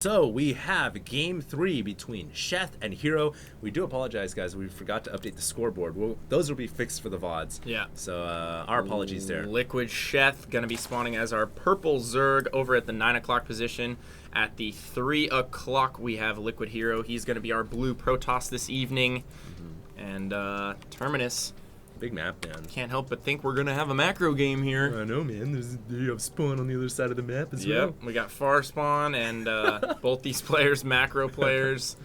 So we have game 3 between Sheth and HerO. We do apologize, guys. We forgot to update the scoreboard. Those will be fixed for the VODs. Yeah. So our apologies there. Liquid Sheth going to be spawning as our purple Zerg over at the 9 o'clock position. At the 3 o'clock, we have Liquid HerO. He's going to be our blue Protoss this evening. And Terminus. Big map, man. Can't help but think we're going to have a macro game here. I know, man. You have spawn on the other side of the map as well. Yep, we got far spawn and both these players, macro players.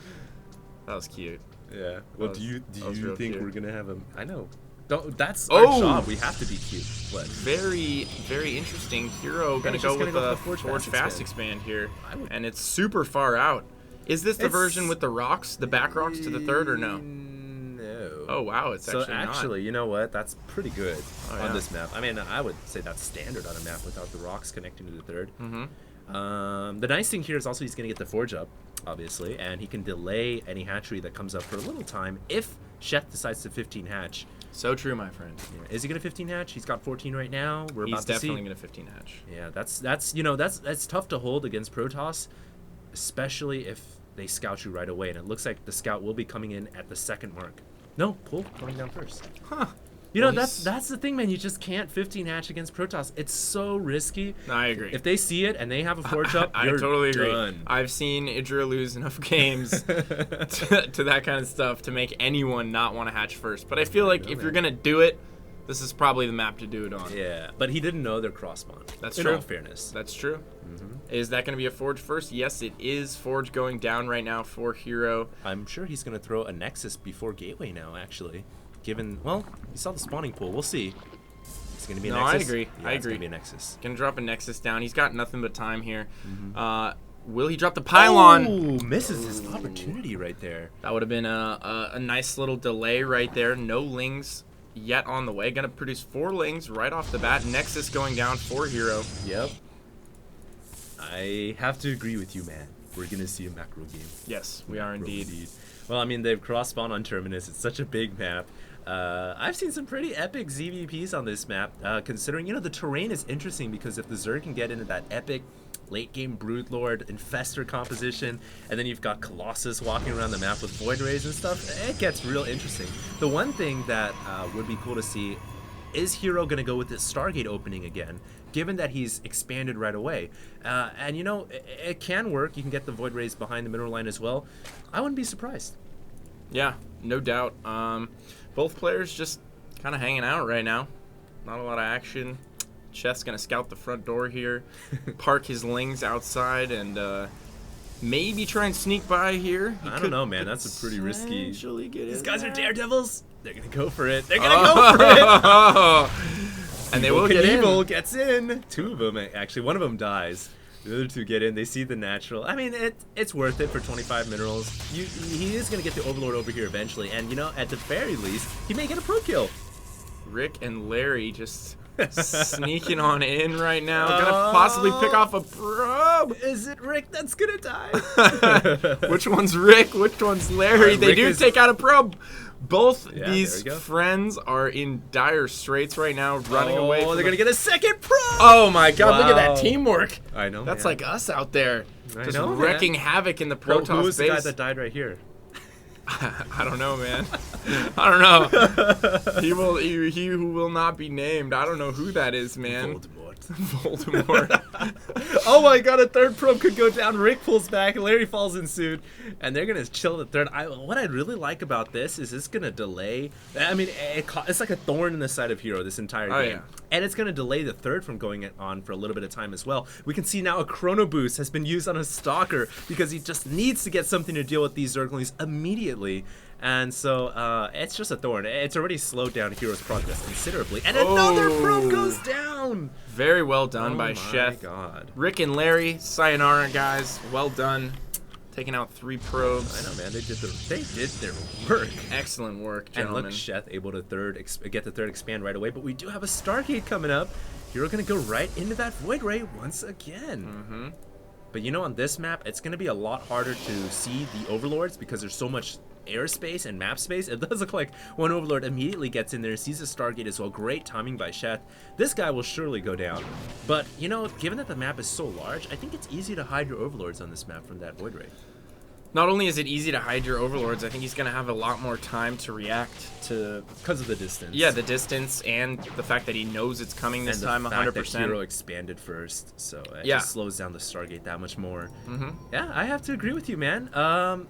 That was cute. Yeah. Well, do you think cute. we're gonna have a? I know. That's our job. We have to be cute. What? Very, very interesting. HerO gonna go with the Forge Fast Expand here, and it's super far out. Is this the version with the rocks, the back rocks to the third, or no? No. Oh wow, it's actually not. You know what? That's pretty good yeah. on this map. I mean, I would say that's standard on a map without the rocks connecting to the third. The nice thing here is also he's going to get the forge up, obviously, and he can delay any hatchery that comes up for a little time if Sheth decides to 15 hatch. So true, my friend. Yeah. Is he going to 15 hatch? He's got 14 right now. He's definitely going to 15 hatch. Yeah, that's tough to hold against Protoss, especially if they scout you right away. And it looks like the scout will be coming in at the second mark. No, pull coming down first. Huh. You know, that's the thing, man. You just can't 15 hatch against Protoss. It's so risky. No, I agree. If they see it and they have a forge up, I you're totally agree. done. I've seen Idra lose enough games to that kind of stuff to make anyone not want to hatch first. But I feel like if you're going to do it, this is probably the map to do it on. Yeah, but he didn't know their cross spawn. That's in true. all fairness. That's true. Is that going to be a Forge first? Yes, it is. Forge going down right now for HerO. I'm sure he's going to throw a Nexus before Gateway now, actually. Given, well, you saw the spawning pool. We'll see. It's going to be a Nexus. I agree. Yeah, I it's agree. going to be a Nexus. Going to drop a Nexus down. He's got nothing but time here. Will he drop the pylon? Oh, misses his opportunity right there. That would have been a nice little delay right there. No lings yet on the way. Going to produce 4 lings right off the bat. Nexus going down for HerO. Yep. I have to agree with you, man. We're going to see a macro game. Yes, we are indeed. Well, I mean, they've cross-spawned on Terminus. It's such a big map. I've seen some pretty epic ZVPs on this map, considering, you know, the terrain is interesting because if the Zerg can get into that epic late-game Broodlord Infestor composition, and then you've got Colossus walking around the map with Void Rays and stuff, it gets real interesting. The one thing that would be cool to see is HerO going to go with this Stargate opening again, given that he's expanded right away. And, you know, it can work. You can get the Void Rays behind the mineral line as well. I wouldn't be surprised. Yeah, no doubt. Both players just kind of hanging out right now. Not a lot of action. Sheth's going to scout the front door here, park his lings outside, and maybe try and sneak by here. I don't know, man. That's a pretty risky. These guys are daredevils. They're going to go for it. They're going to go for it. And they will get in. Gets in. 2 of them, actually. 1 of them dies. The other 2 get in. They see the natural. I mean, it's worth it for 25 minerals. He is going to get the Overlord over here eventually. And, you know, at the very least, he may get a pro kill. Rick and Larry just sneaking on in right now. Gonna possibly pick off a probe. Is it Rick that's going to die? Which one's Rick? Which one's Larry? They do take out a probe. Both these friends are in dire straits right now, running away. Oh, they're going to get a second probe. Oh, my God. Look at that teamwork. I know, That's like us out there. Just know, wrecking havoc in the Protoss who was base. the guy that died right here? I don't know, man. I don't know. He who will not be named. I don't know who that is, man. Voldemort. Oh my God, a third probe could go down. Rick pulls back, Larry falls in suit, and they're gonna chill the third. What I really like about this is it's gonna delay. I mean, it's like a thorn in the side of HerO this entire game, and it's gonna delay the third from going on for a little bit of time as well. We can see now a chrono boost has been used on a stalker because he just needs to get something to deal with these Zerglings immediately. And so it's just a thorn. It's already slowed down HerO's progress considerably. And another probe goes down. Very well done by Sheth. God. Rick and Larry, sayonara, guys. Well done. Taking out 3 probes. I know, man. They did their work. Excellent work, gentlemen. And look, Sheth able to get the third expand right away. But we do have a Stargate coming up. HerO going to go right into that Void Ray once again. But you know, on this map, it's going to be a lot harder to see the Overlords because there's so much airspace and map space, it does look like one Overlord immediately gets in there, sees a Stargate as well. Great timing by Sheth. This guy will surely go down. But, you know, given that the map is so large, I think it's easy to hide your Overlords on this map from that Void Ray. Not only is it easy to hide your Overlords, I think he's going to have a lot more time to react to... Because of the distance. Yeah, the distance and the fact that he knows it's coming this time 100%. And the fact that HerO expanded first, so it just slows down the Stargate that much more. Yeah, I have to agree with you, man.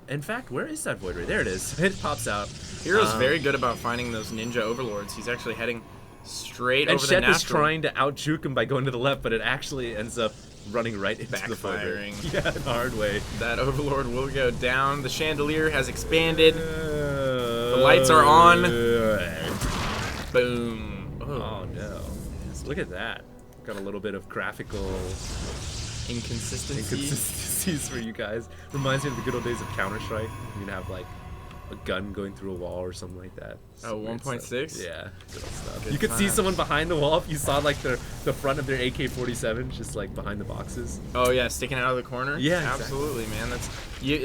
In fact, where is that Void Ray? There it is. It pops out. HerO's very good about finding those ninja Overlords. He's actually heading straight over the natural. And Sheth is trying to out-juke him by going to the left, but it actually ends up running right into the backfiring. Yeah, in a hard way. That Overlord will go down. The chandelier has expanded. The lights are on. Boom. Oh no. Look at that. Got a little bit of graphical inconsistencies for you guys. Reminds me of the good old days of Counter-Strike. You'd have like a gun going through a wall or something like that. Oh, 1.6? Yeah, good old stuff. You could see someone behind the wall if you saw like the front of their AK-47 just like behind the boxes. Oh yeah, sticking out of the corner? Yeah, absolutely, man.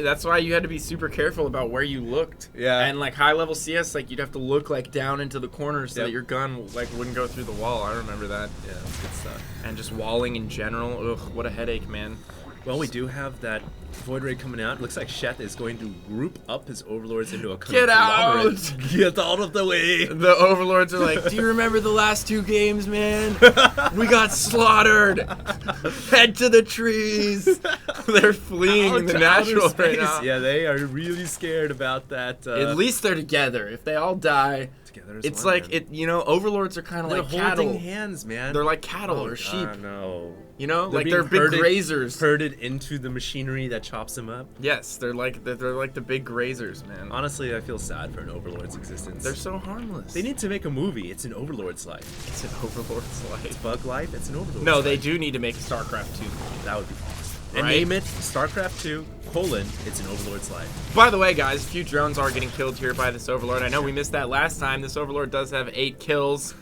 That's why you had to be super careful about where you looked. Yeah. And like high level CS, like you'd have to look like down into the corner so that your gun like wouldn't go through the wall. I remember that. Yeah, that's good stuff. And just walling in general, ugh, what a headache, man. Well, we do have that Void Ray coming out. It looks like Sheth is going to group up his Overlords into a Get out! Get out of the way! The Overlords are like, do you remember the last 2 games, man? We got slaughtered! Head to the trees! They're fleeing in the natural right now. Yeah, they are really scared about that. At least they're together. If they all die... It's one, like man. Overlords are kind of like cattle. They're holding hands, man. They're like cattle or sheep. No. You know, like they're big grazers. Herded into the machinery that chops them up. Yes, they're like the big grazers, man. Honestly, I feel sad for an Overlord's existence. They're so harmless. They need to make a movie. It's an Overlord's life. It's an Overlord's life. It's Bug Life. It's an Overlord's life. No, they do need to make a StarCraft 2 movie. That would be awesome. Right? And name it StarCraft 2, it's an Overlord's life. By the way, guys, a few drones are getting killed here by this Overlord. I know we missed that last time. This Overlord does have 8 kills.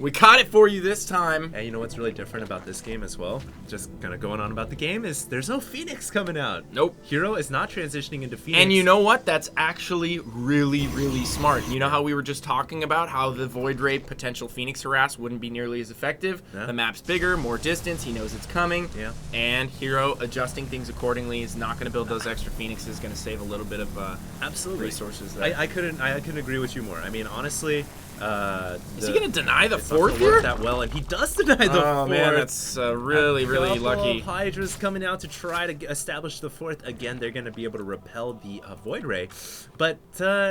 We caught it for you this time. And you know what's really different about this game as well? Just kind of going on about the game is there's no Phoenix coming out. Nope. HerO is not transitioning into Phoenix. And you know what? That's actually really, really smart. You know how we were just talking about how the Void Ray potential Phoenix harass wouldn't be nearly as effective? Yeah. The map's bigger, more distance, he knows it's coming. Yeah. And HerO adjusting things accordingly is not going to build those extra Phoenixes, going to save a little bit of absolutely resources there. I couldn't agree with you more. I mean, honestly, is he going to deny the 4th here? here? That well, and he does deny the 4th. Oh man, that's really lucky. Of Hydras coming out to try to establish the 4th. Again, they're going to be able to repel the Void Ray. But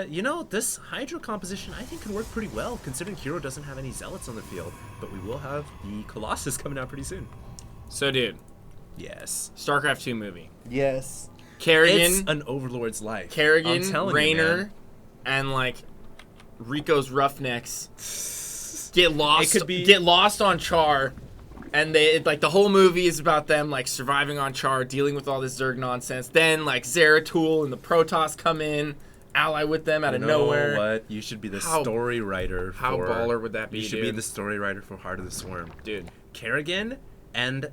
you know, this Hydra composition I think could work pretty well, considering HerO doesn't have any Zealots on the field. But we will have the Colossus coming out pretty soon. So, dude. Yes. StarCraft 2 movie. Yes. Kerrigan. It's an Overlord's life. Kerrigan, Raynor, and like Rico's Roughnecks get lost. It could be get lost on Char, and the whole movie is about them like surviving on Char, dealing with all this Zerg nonsense. Then like Zeratul and the Protoss come in, ally with them out of nowhere. What? You should be the story writer. How baller would that be? You should be the story writer for Heart of the Swarm, dude. Kerrigan and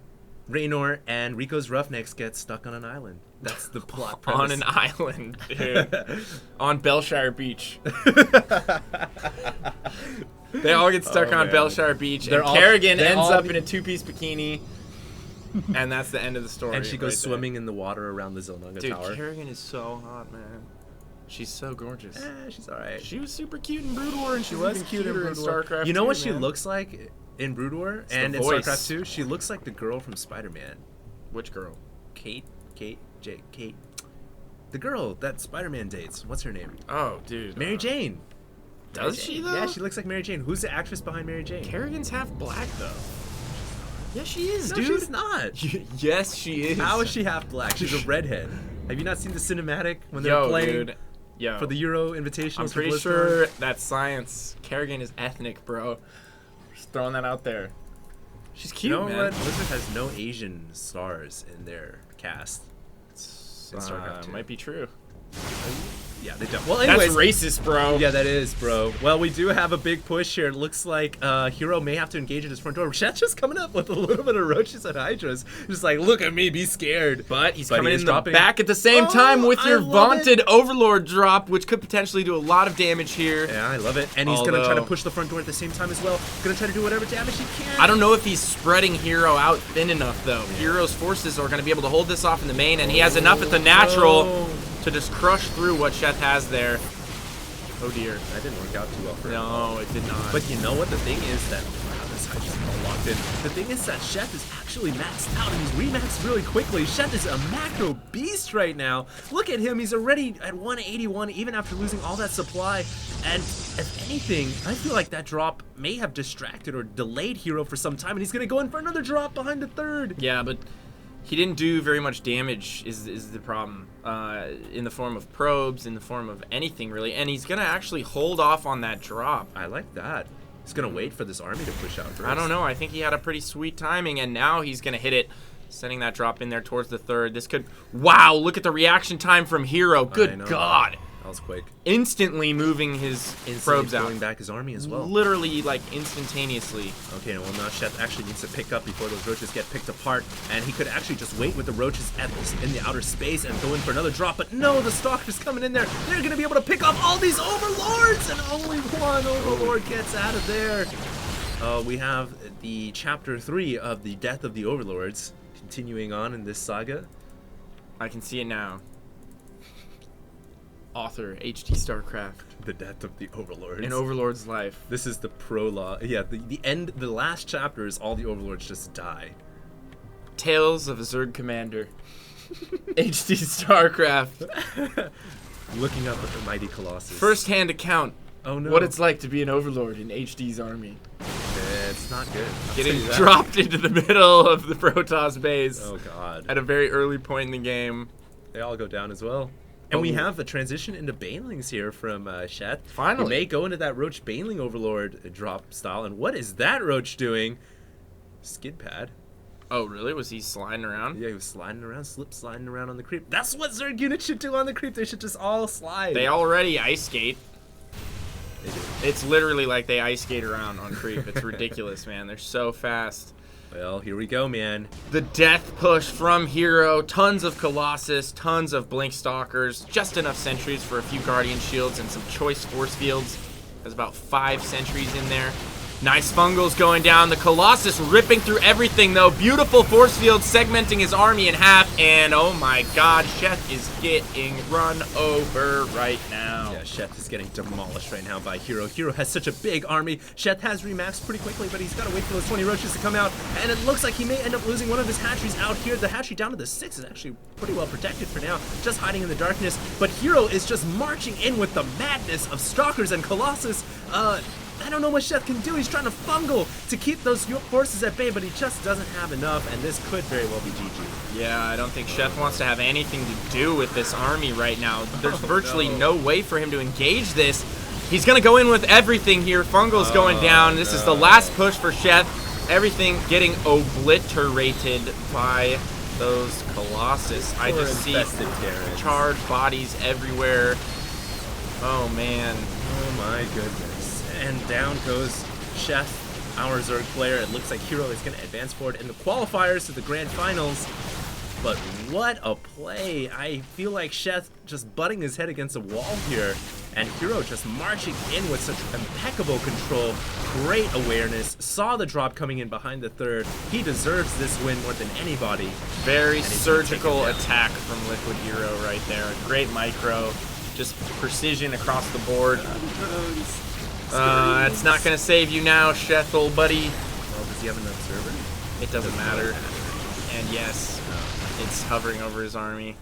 Raynor and Rico's Roughnecks get stuck on an island. That's the plot premise. On an island, dude. On Belshire Beach. They all get stuck on Belshire Beach, and Kerrigan ends up in a 2-piece bikini, and that's the end of the story. And she goes swimming in the water around the Zelnunga Tower. Dude, Kerrigan is so hot, man. She's so gorgeous. She's alright. She was super cute in Brood War, and she was cute in StarCraft. You know what she man? looks like in Brood War and in StarCraft 2? She looks like the girl from Spider-Man. Which girl? Kate. The girl that Spider-Man dates. What's her name? Oh, dude. Mary Jane. Does she, though? Yeah, she looks like Mary Jane. Who's the actress behind Mary Jane? Kerrigan's half black, though. Yeah, she is, no, dude. she's not. Yes, she is. How is she half black? She's a redhead. Have you not seen the cinematic when they're playing for the Euro Invitational? I'm pretty sure that's science. Kerrigan is ethnic, bro. Just throwing that out there. She's cute, man. You know what? Blizzard has no Asian stars in their cast. Might be true. Yeah, they don't. Well, anyways. That's racist, bro. Yeah, that is, bro. Well, we do have a big push here. It looks like HerO may have to engage at his front door. Sheth's just coming up with a little bit of roaches and hydras. Just like, look at me, be scared. But he's coming in the dropping. back at the same time with I your love vaunted Overlord drop, which could potentially do a lot of damage here. Yeah, I love it. And he's going to try to push the front door at the same time as well. Going to try to do whatever damage he can. I don't know if he's spreading HerO out thin enough, though. HerO's forces are going to be able to hold this off in the main, and he has enough at the natural to just crush through what Sheth has there. Oh dear. That didn't work out too well for him. No, it did not. But you know what? The thing is that... Wow, this hydra is all locked in. The thing is that Sheth is actually maxed out, and he's remaxed really quickly. Sheth is a macro beast right now. Look at him. He's already at 181, even after losing all that supply. And if anything, I feel like that drop may have distracted or delayed HerO for some time, and he's going to go in for another drop behind the third. Yeah, but he didn't do very much damage is the problem, in the form of probes, in the form of anything really, and he's going to actually hold off on that drop. I like that. He's going to wait for this army to push out first. I don't know. I think he had a pretty sweet timing, and now he's going to hit it, sending that drop in there towards the third. This could... Wow, look at the reaction time from HerO. Good God. That was quick. Instantly moving his probes out. Pulling back his army as well. Literally, like, instantaneously. Okay, well now Sheth actually needs to pick up before those roaches get picked apart, and he could actually just wait with the roaches in the outer space and go in for another drop, but no, the Stalker's coming in there. They're going to be able to pick up all these Overlords, and only one Overlord gets out of there. We have the Chapter 3 of the Death of the Overlords continuing on in this saga. I can see it now. Author, HT StarCraft. The Death of the Overlords. An Overlord's life. This is the prologue. Yeah, the end, the last chapter is all the Overlords just die. Tales of a Zerg Commander. HT StarCraft. Looking up at the mighty Colossus. First-hand account. Oh no. What it's like to be an Overlord in HD's army. It's not good. Getting dropped into the middle of the Protoss base. Oh god. At a very early point in the game. They all go down as well. And we have a transition into Banelings here from Sheth. Finally. We may go into that Roach Baneling Overlord drop style. And what is that Roach doing? Skid pad. Oh, really? Was he sliding around? Yeah, he was sliding around, sliding around on the creep. That's what Zerg units should do on the creep. They should just all slide. They already ice skate. They do. It's literally like they ice skate around on creep. It's ridiculous, man. They're so fast. Well, here we go, man. The death push from HerO. Tons of Colossus, tons of Blink Stalkers, just enough sentries for a few Guardian Shields and some choice force fields. There's about 5 sentries in there. Nice fungals going down. The Colossus ripping through everything, though. Beautiful force field segmenting his army in half. And, oh my god, Sheth is getting run over right now. Yeah, Sheth is getting demolished right now by HerO. HerO has such a big army. Sheth has remaxed pretty quickly, but he's got to wait for those 20 roaches to come out. And it looks like he may end up losing one of his hatcheries out here. The hatchery down to the 6 is actually pretty well protected for now, just hiding in the darkness. But HerO is just marching in with the madness of Stalkers and Colossus. I don't know what Sheth can do. He's trying to fungal to keep those forces at bay, but he just doesn't have enough, and this could very well be GG. Yeah, I don't think Sheth wants to have anything to do with this army right now. There's virtually no way for him to engage this. He's going to go in with everything here. Fungal's going down. This is the last push for Sheth. Everything getting obliterated by those Colossus. I just see charred bodies everywhere. Oh, man. Oh, my goodness. And down goes Sheth, our Zerg player. It looks like HerO is going to advance forward in the qualifiers to the grand finals. But what a play. I feel like Sheth just butting his head against a wall here. And HerO just marching in with such impeccable control. Great awareness. Saw the drop coming in behind the third. He deserves this win more than anybody. Very surgical attack from Liquid HerO right there. A great micro. Just precision across the board. It's not going to save you now, Sheth, old buddy. Well, does he have an observer? It doesn't matter. And yes, it's hovering over his army.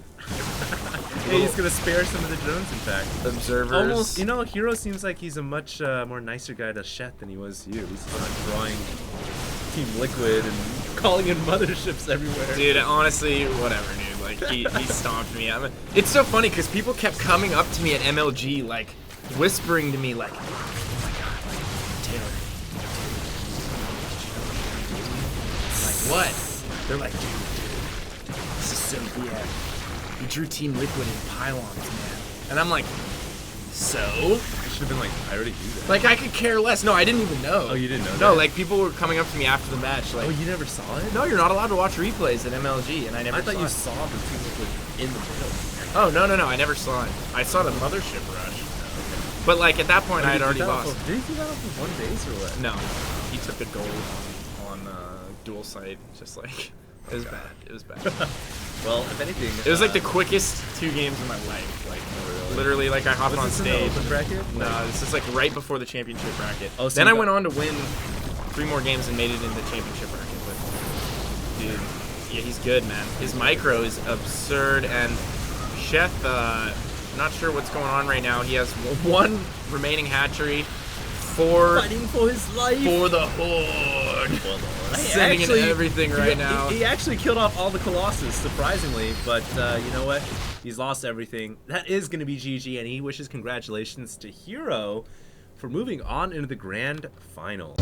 Yeah, he's going to spare some of the drones, in fact. Observers. Almost, you know, HerO seems like he's a much more nicer guy to Sheth than he was to you. He's not drawing Team Liquid and calling in motherships everywhere. Dude, honestly, whatever, dude. Like, he stomped me. It's so funny because people kept coming up to me at MLG, like, whispering to me, like, what? They're like, dude, this is so BF. We drew Team Liquid in pylons, man. And I'm like, so? I should have been like, I already do that. Like, I could care less. No, I didn't even know. Oh, you didn't know that? No, like, people were coming up to me after the match, like, Oh, you never saw it? no, you're not allowed to watch replays at MLG, and I never I thought saw you it. saw the team was like in the middle. Oh, no, I never saw it. I saw the Mothership Rush. But, like, at that point, I had already lost. Did he do that off of one base or what? No, he took a goal on dual site, just like, it was bad. It was bad. Well, if anything, It was like the quickest 2 games of my life. Like, literally, like, I hopped on Was this in stage. the open bracket? No, this is like right before the championship bracket. Oh, so then you I got- went on to win 3 more games and made it in the championship bracket. But, dude, yeah, he's good, man. His micro is absurd, and Sheth, not sure what's going on right now. He has 1 remaining hatchery, 4 fighting for his life. for the Horde. Sending in Actually, everything right now. He actually killed off all the Colossus, surprisingly. But you know what? He's lost everything. That is going to be GG, and he wishes congratulations to HerO for moving on into the grand final.